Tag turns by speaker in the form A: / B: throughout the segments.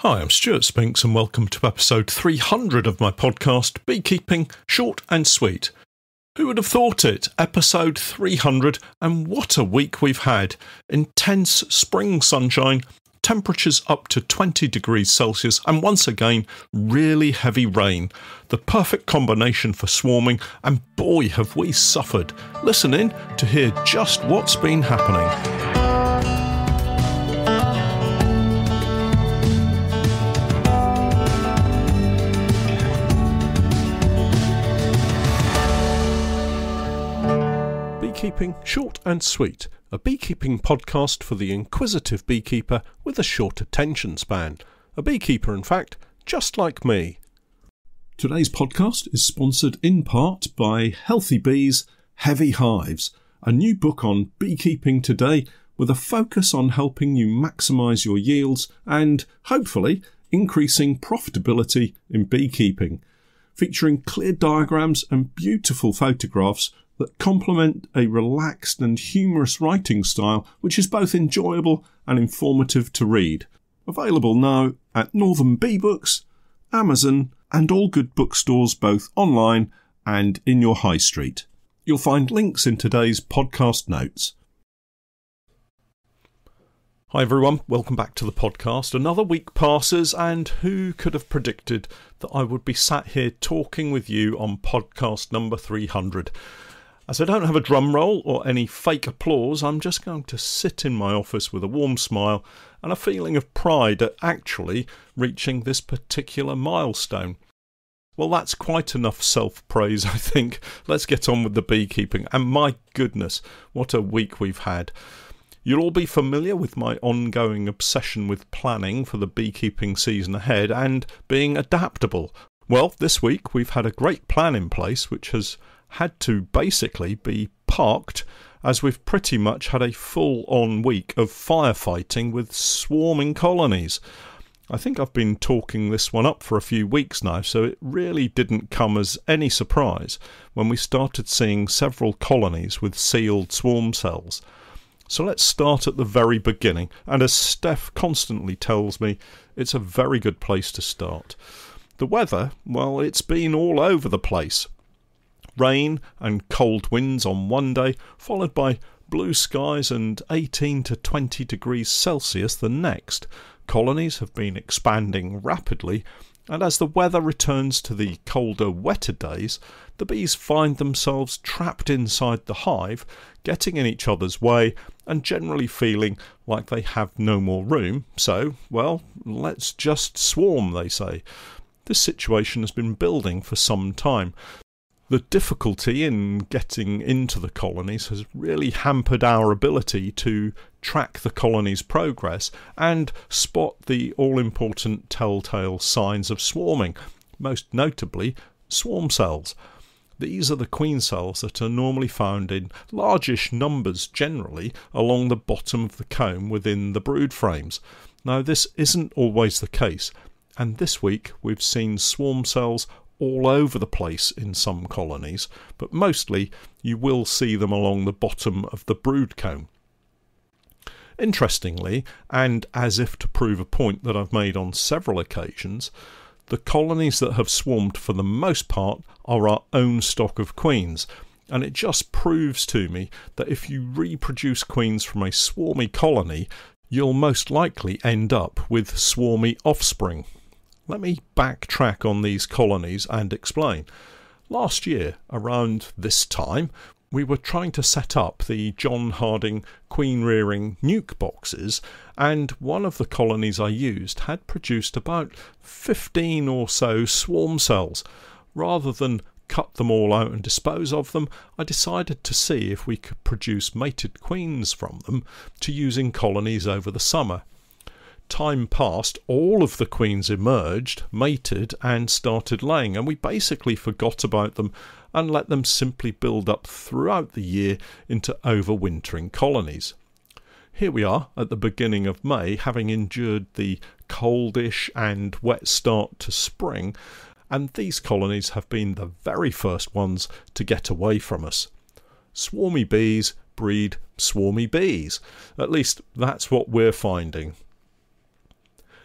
A: Hi, I'm Stewart Spinks and welcome to episode 300 of my podcast, Beekeeping Short and Sweet. Who would have thought it? Episode 300, and what a week we've had. Intense spring sunshine, temperatures up to 20 degrees Celsius, and once again, really heavy rain. The perfect combination for swarming, and boy have we suffered. Listen in to hear just what's been happening. Beekeeping Short and Sweet, a beekeeping podcast for the inquisitive beekeeper with a short attention span. A beekeeper, in fact, just like me. Today's podcast is sponsored in part by Healthy Bees, Heavy Hives, a new book on beekeeping today with a focus on helping you maximise your yields and, hopefully, increasing profitability in beekeeping, featuring clear diagrams and beautiful photographs that complement a relaxed and humorous writing style which is both enjoyable and informative to read. Available now at Northern Bee Books, Amazon and all good bookstores both online and in your high street. You'll find links in today's podcast notes. Hi everyone, welcome back to the podcast. Another week passes and who could have predicted that I would be sat here talking with you on podcast number 300. As I don't have a drum roll or any fake applause, I'm just going to sit in my office with a warm smile and a feeling of pride at actually reaching this particular milestone. Well, that's quite enough self-praise, I think. Let's get on with the beekeeping. And my goodness, what a week we've had. You'll all be familiar with my ongoing obsession with planning for the beekeeping season ahead and being adaptable. Well, this week we've had a great plan in place which has had to basically be parked as we've pretty much had a full-on week of firefighting with swarming colonies. I think I've been talking this one up for a few weeks now, so it really didn't come as any surprise when we started seeing several colonies with sealed swarm cells. So let's start at the very beginning, and as Steph constantly tells me, it's a very good place to start. The weather, well, it's been all over the place. Rain and cold winds on one day, followed by blue skies and 18 to 20 degrees Celsius the next. Colonies have been expanding rapidly, and as the weather returns to the colder, wetter days, the bees find themselves trapped inside the hive, getting in each other's way and generally feeling like they have no more room. So, well, let's just swarm, they say. This situation has been building for some time. The difficulty in getting into the colonies has really hampered our ability to track the colony's progress and spot the all-important telltale signs of swarming, most notably swarm cells. These are the queen cells that are normally found in largish numbers generally along the bottom of the comb within the brood frames. Now this isn't always the case, and this week we've seen swarm cells all over the place in some colonies, but mostly you will see them along the bottom of the brood comb. Interestingly, and as if to prove a point that I've made on several occasions, the colonies that have swarmed for the most part are our own stock of queens, and it just proves to me that if you reproduce queens from a swarmy colony, you'll most likely end up with swarmy offspring. Let me backtrack on these colonies and explain. Last year, around this time, we were trying to set up the John Harding queen rearing nuke boxes, and one of the colonies I used had produced about 15 or so swarm cells. Rather than cut them all out and dispose of them, I decided to see if we could produce mated queens from them to use in colonies over the summer. Time passed, all of the queens emerged, mated and started laying, and we basically forgot about them and let them simply build up throughout the year into overwintering colonies. Here we are at the beginning of May, having endured the coldish and wet start to spring, and these colonies have been the very first ones to get away from us. Swarmy bees breed swarmy bees. At least that's what we're finding.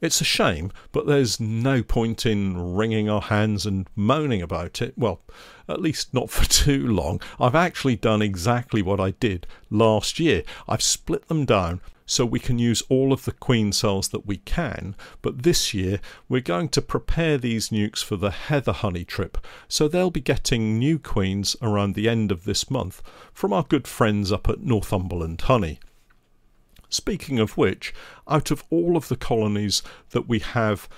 A: It's a shame, but there's no point in wringing our hands and moaning about it. Well, at least not for too long. I've actually done exactly what I did last year. I've split them down so we can use all of the queen cells that we can, but this year we're going to prepare these nukes for the heather honey trip, so they'll be getting new queens around the end of this month from our good friends up at Northumberland Honey. Speaking of which, out of all of the colonies that we have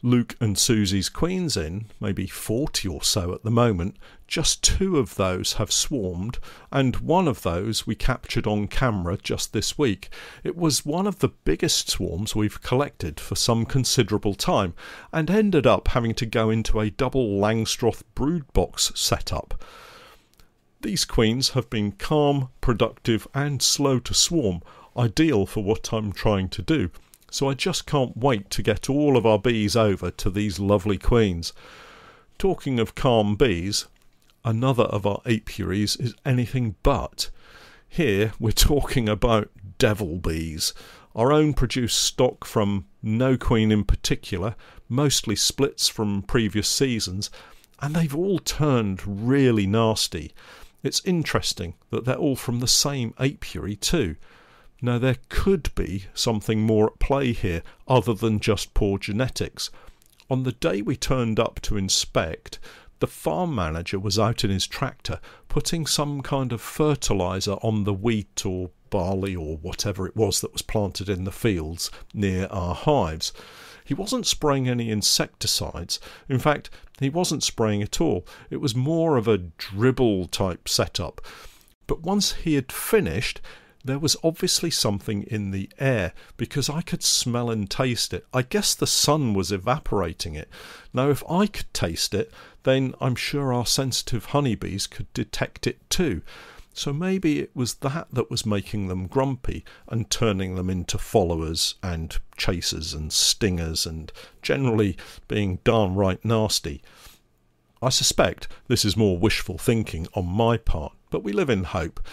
A: Luke and Susie's queens in, maybe 40 or so at the moment, just 2 of those have swarmed, and one of those we captured on camera just this week. It was one of the biggest swarms we've collected for some considerable time, and ended up having to go into a double Langstroth brood box setup. These queens have been calm, productive and slow to swarm, ideal for what I'm trying to do, so I just can't wait to get all of our bees over to these lovely queens. Talking of calm bees, another of our apiaries is anything but. Here we're talking about devil bees, our own produced stock from no queen in particular, mostly splits from previous seasons, and they've all turned really nasty. It's interesting that they're all from the same apiary too. Now, there could be something more at play here other than just poor genetics. On the day we turned up to inspect, the farm manager was out in his tractor putting some kind of fertiliser on the wheat or barley or whatever it was that was planted in the fields near our hives. He wasn't spraying any insecticides. In fact, he wasn't spraying at all. It was more of a dribble type setup. But once he had finished, there was obviously something in the air, because I could smell and taste it. I guess the sun was evaporating it. Now, if I could taste it, then I'm sure our sensitive honeybees could detect it too. So maybe it was that was making them grumpy and turning them into followers and chasers and stingers and generally being downright nasty. I suspect this is more wishful thinking on my part, but we live in hope.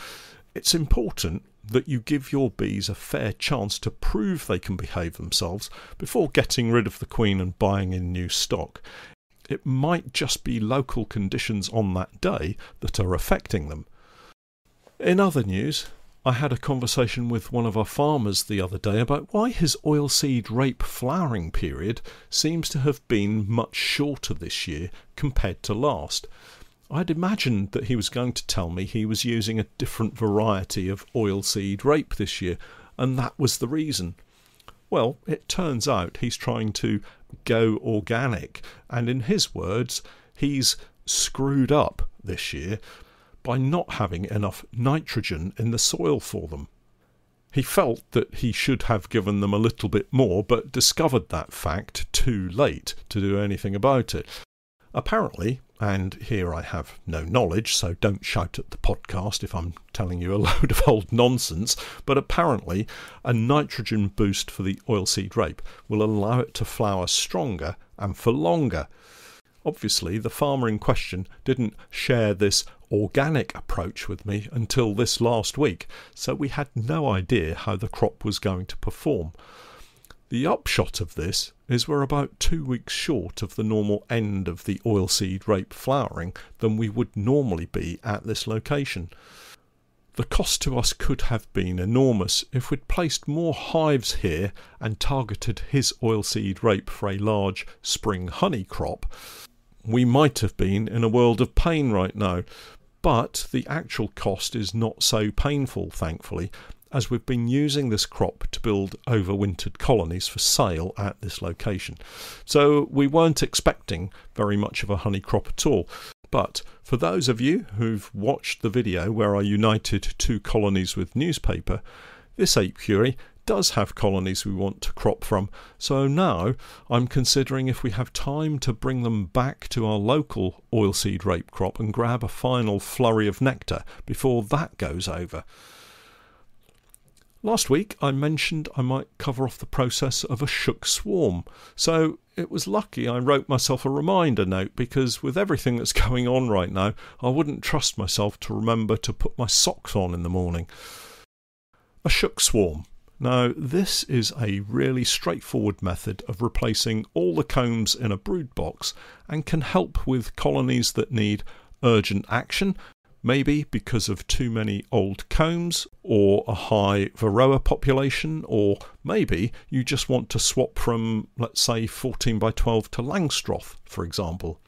A: It's important that you give your bees a fair chance to prove they can behave themselves before getting rid of the queen and buying in new stock. It might just be local conditions on that day that are affecting them. In other news, I had a conversation with one of our farmers the other day about why his oilseed rape flowering period seems to have been much shorter this year compared to last. I'd imagined that he was going to tell me he was using a different variety of oilseed rape this year, and that was the reason. Well, it turns out he's trying to go organic, and in his words, he's screwed up this year by not having enough nitrogen in the soil for them. He felt that he should have given them a little bit more, but discovered that fact too late to do anything about it. Apparently, and here I have no knowledge, so don't shout at the podcast if I'm telling you a load of old nonsense, but apparently a nitrogen boost for the oilseed rape will allow it to flower stronger and for longer. Obviously, the farmer in question didn't share this organic approach with me until this last week, so we had no idea how the crop was going to perform. The upshot of this is we're about 2 weeks short of the normal end of the oilseed rape flowering than we would normally be at this location. The cost to us could have been enormous if we'd placed more hives here and targeted his oilseed rape for a large spring honey crop. We might have been in a world of pain right now, but the actual cost is not so painful, thankfully, as we've been using this crop to build overwintered colonies for sale at this location. So we weren't expecting very much of a honey crop at all. But for those of you who've watched the video where I united 2 colonies with newspaper, this apiary does have colonies we want to crop from, so now I'm considering if we have time to bring them back to our local oilseed rape crop and grab a final flurry of nectar before that goes over. Last week I mentioned I might cover off the process of a shook swarm, so it was lucky I wrote myself a reminder note, because with everything that's going on right now I wouldn't trust myself to remember to put my socks on in the morning. A shook swarm. Now, this is a really straightforward method of replacing all the combs in a brood box and can help with colonies that need urgent action, maybe because of too many old combs or a high Varroa population, or maybe you just want to swap from, let's say, 14 by 12 to Langstroth, for example.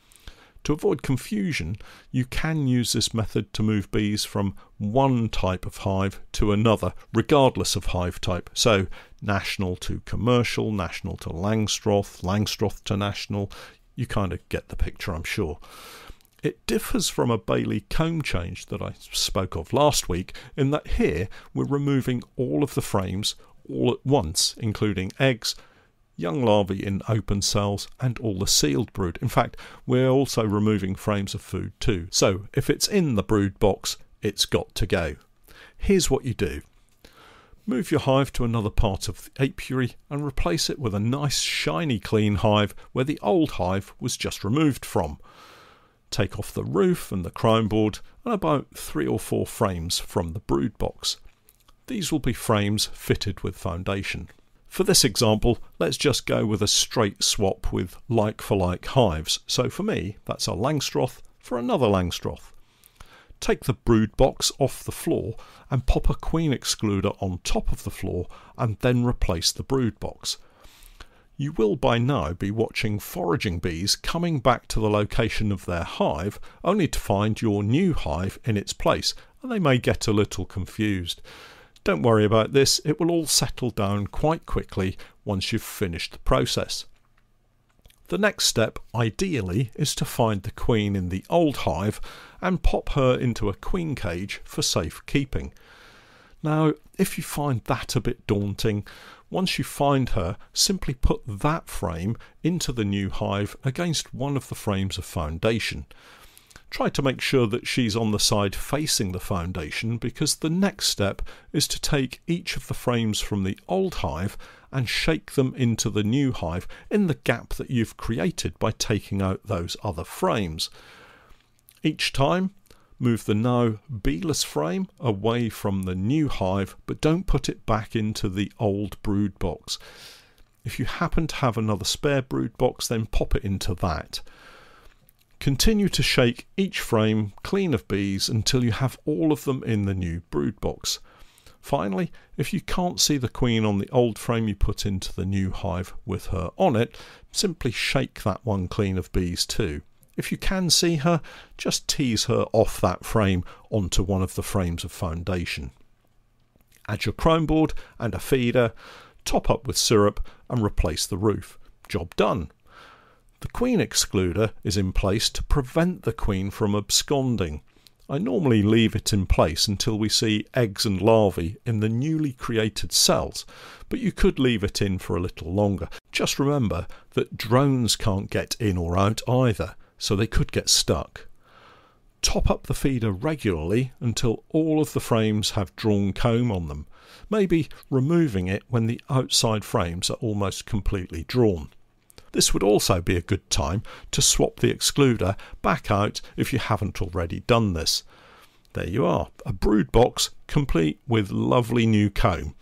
A: To avoid confusion, you can use this method to move bees from one type of hive to another, regardless of hive type. So, national to commercial, national to Langstroth, Langstroth to national. You kind of get the picture, I'm sure. It differs from a Bailey comb change that I spoke of last week in that here we're removing all of the frames all at once, including eggs, young larvae in open cells and all the sealed brood. In fact, we're also removing frames of food too. So if it's in the brood box, it's got to go. Here's what you do. Move your hive to another part of the apiary and replace it with a nice shiny clean hive where the old hive was just removed from. Take off the roof and the crown board and about 3 or 4 frames from the brood box. These will be frames fitted with foundation. For this example, let's just go with a straight swap with like-for-like hives. So for me, that's a Langstroth for another Langstroth. Take the brood box off the floor and pop a queen excluder on top of the floor and then replace the brood box. You will by now be watching foraging bees coming back to the location of their hive only to find your new hive in its place, and they may get a little confused. Don't worry about this, it will all settle down quite quickly once you've finished the process. The next step, ideally, is to find the queen in the old hive and pop her into a queen cage for safe keeping. Now, if you find that a bit daunting, once you find her, simply put that frame into the new hive against one of the frames of foundation. Try to make sure that she's on the side facing the foundation, because the next step is to take each of the frames from the old hive and shake them into the new hive in the gap that you've created by taking out those other frames. Each time, move the now beeless frame away from the new hive, but don't put it back into the old brood box. If you happen to have another spare brood box, then pop it into that. Continue to shake each frame clean of bees until you have all of them in the new brood box. Finally, if you can't see the queen on the old frame you put into the new hive with her on it, simply shake that one clean of bees too. If you can see her, just tease her off that frame onto one of the frames of foundation. Add your crown board and a feeder, top up with syrup and replace the roof. Job done. The queen excluder is in place to prevent the queen from absconding. I normally leave it in place until we see eggs and larvae in the newly created cells, but you could leave it in for a little longer. Just remember that drones can't get in or out either, so they could get stuck. Top up the feeder regularly until all of the frames have drawn comb on them, maybe removing it when the outside frames are almost completely drawn. This would also be a good time to swap the excluder back out if you haven't already done this. There you are, a brood box complete with lovely new comb.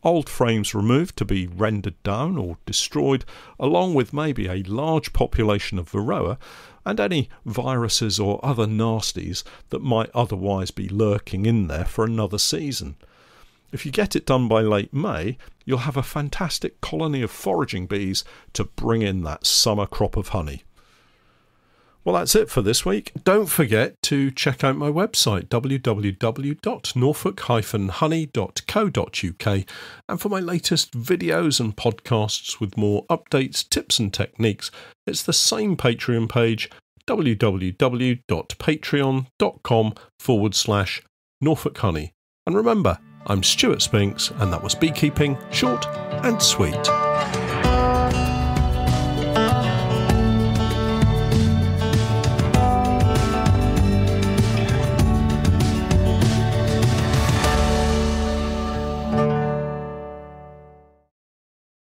A: Old frames removed to be rendered down or destroyed, along with maybe a large population of Varroa and any viruses or other nasties that might otherwise be lurking in there for another season. If you get it done by late May, you'll have a fantastic colony of foraging bees to bring in that summer crop of honey. Well, that's it for this week. Don't forget to check out my website, www.norfolk-honey.co.uk, and for my latest videos and podcasts with more updates, tips and techniques, it's the same Patreon page, www.patreon.com/Norfolk Honey. And remember, I'm Stewart Spinks, and that was Beekeeping Short and Sweet.